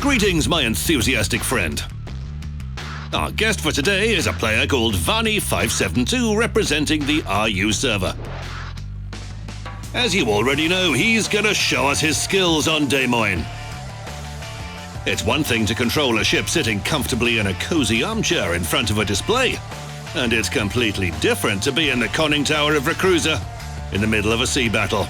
Greetings, my enthusiastic friend. Our guest for today is a player called Vani572, representing the RU server. As you already know, he's gonna show us his skills on Des Moines. It's one thing to control a ship sitting comfortably in a cozy armchair in front of a display, and it's completely different to be in the conning tower of a cruiser in the middle of a sea battle.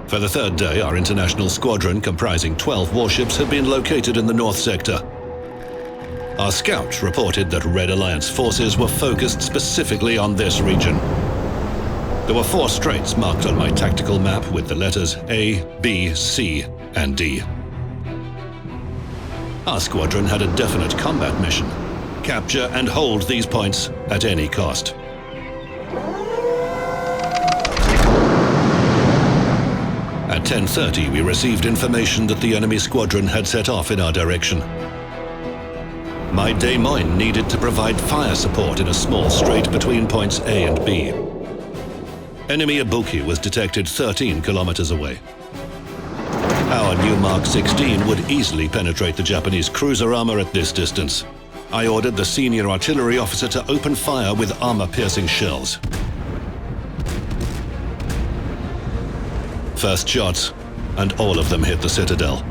For the third day, our international squadron, comprising 12 warships, had been located in the North Sector. Our scout reported that Red Alliance forces were focused specifically on this region. There were 4 straits marked on my tactical map with the letters A, B, C, and D. Our squadron had a definite combat mission: capture and hold these points at any cost. At 10:30, we received information that the enemy squadron had set off in our direction. My Des Moines needed to provide fire support in a small strait between points A and B. Enemy Ibuki was detected 13 kilometers away. Our new Mark 16 would easily penetrate the Japanese cruiser armor at this distance. I ordered the senior artillery officer to open fire with armor-piercing shells. First shots, and all of them hit the citadel.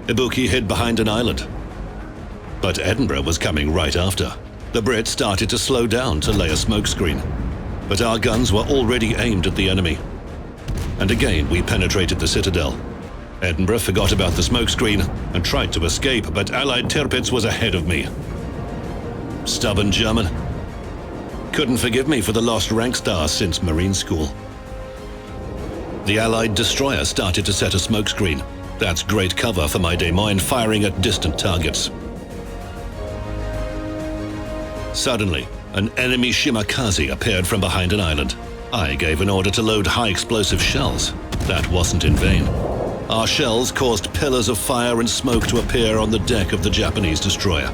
Ibuki hid behind an island. But Edinburgh was coming right after. The Brits started to slow down to lay a smokescreen, but our guns were already aimed at the enemy. And again, we penetrated the citadel. Edinburgh forgot about the smokescreen and tried to escape, but Allied Tirpitz was ahead of me. Stubborn German. Couldn't forgive me for the lost rank star since Marine School. The Allied destroyer started to set a smokescreen. That's great cover for my Des Moines firing at distant targets. Suddenly, an enemy Shimakaze appeared from behind an island. I gave an order to load high-explosive shells. That wasn't in vain. Our shells caused pillars of fire and smoke to appear on the deck of the Japanese destroyer.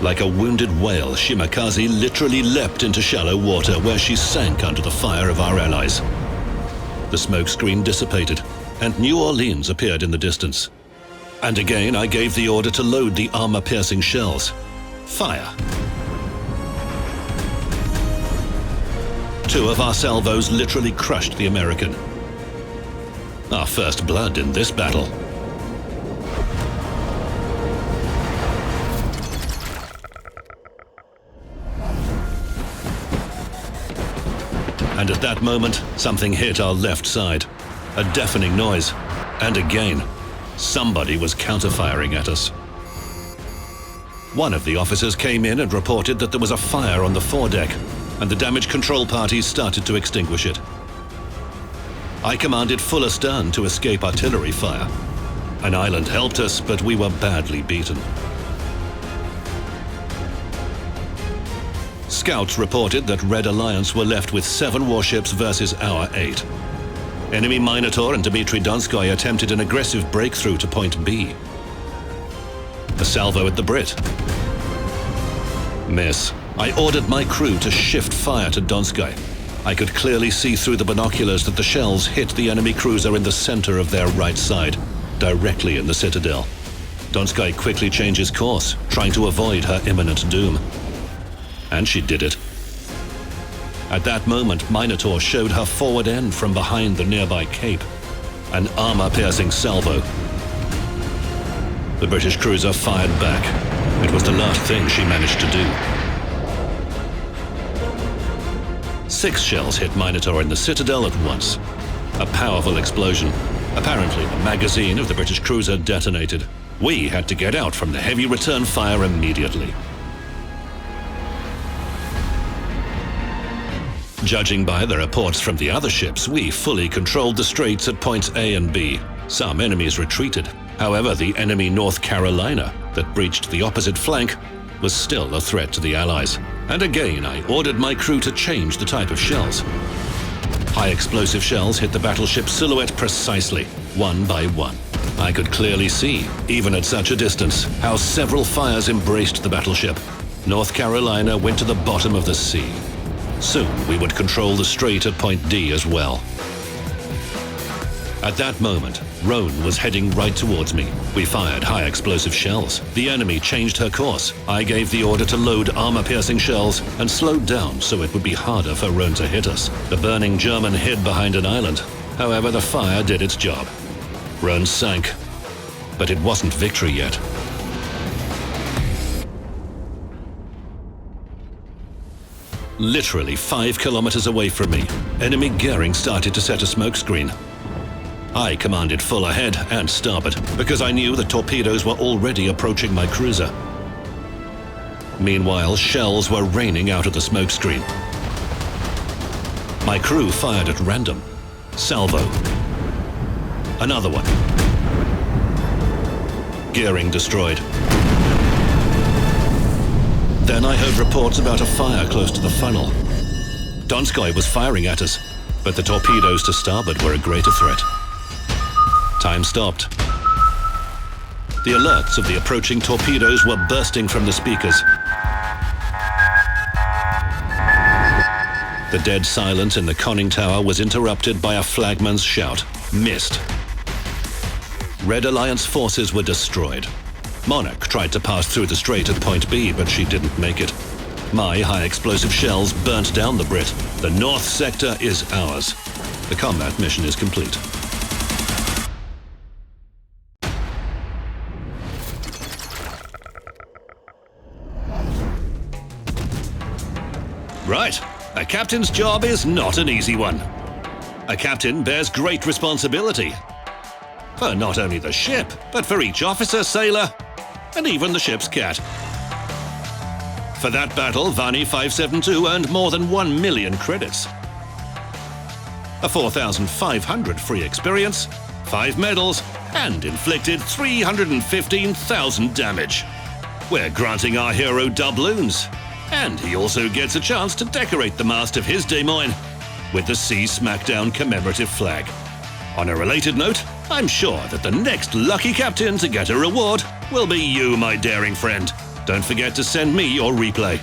Like a wounded whale, Shimakaze literally leapt into shallow water, where she sank under the fire of our allies. The smokescreen dissipated, and New Orleans appeared in the distance. And again, I gave the order to load the armor-piercing shells. Fire! 2 of our salvos literally crushed the American. Our first blood in this battle. And at that moment, something hit our left side. A deafening noise. And again, somebody was counter-firing at us. One of the officers came in and reported that there was a fire on the foredeck, and the damage control parties started to extinguish it. I commanded full astern to escape artillery fire. An island helped us, but we were badly beaten. Scouts reported that Red Alliance were left with 7 warships versus our 8. Enemy Minotaur and Dmitry Donskoy attempted an aggressive breakthrough to point B. A salvo at the Brit. Miss. I ordered my crew to shift fire to Donskoy. I could clearly see through the binoculars that the shells hit the enemy cruiser in the center of their right side, directly in the citadel. Donskoy quickly changes course, trying to avoid her imminent doom. And she did it. At that moment, Minotaur showed her forward end from behind the nearby cape. An armor-piercing salvo. The British cruiser fired back. It was the last thing she managed to do. 6 shells hit Minotaur in the citadel at once. A powerful explosion. Apparently, the magazine of the British cruiser detonated. We had to get out from the heavy return fire immediately. Judging by the reports from the other ships, we fully controlled the straits at points A and B. Some enemies retreated. However, the enemy North Carolina that breached the opposite flank was still a threat to the Allies. And again, I ordered my crew to change the type of shells. High explosive shells hit the battleship's silhouette precisely, one by one. I could clearly see, even at such a distance, how several fires embraced the battleship. North Carolina went to the bottom of the sea. Soon we would control the strait at Point D as well. At that moment, Roan was heading right towards me. We fired high explosive shells. The enemy changed her course. I gave the order to load armor-piercing shells and slowed down so it would be harder for Roan to hit us. The burning German hid behind an island. However, the fire did its job. Roan sank, but it wasn't victory yet. Literally 5 kilometers away from me, enemy Goering started to set a smokescreen. I commanded full ahead and starboard because I knew the torpedoes were already approaching my cruiser. Meanwhile, shells were raining out of the smokescreen. My crew fired at random. Salvo. Another one. Goering destroyed. Then I heard reports about a fire close to the funnel. Donskoy was firing at us, but the torpedoes to starboard were a greater threat. Time stopped. The alerts of the approaching torpedoes were bursting from the speakers. The dead silence in the conning tower was interrupted by a flagman's shout. Missed. Red Alliance forces were destroyed. Monarch tried to pass through the strait at Point B, but she didn't make it. My high-explosive shells burnt down the Brit. The North Sector is ours. The combat mission is complete. Right. A captain's job is not an easy one. A captain bears great responsibility. For not only the ship, but for each officer, sailor, and even the ship's cat. For that battle, Vani 572 earned more than 1 million credits. A 4,500 free experience, 5 medals, and inflicted 315,000 damage. We're granting our hero doubloons. And he also gets a chance to decorate the mast of his Des Moines with the Sea Smackdown commemorative flag. On a related note, I'm sure that the next lucky captain to get a reward will be you, my daring friend. Don't forget to send me your replay.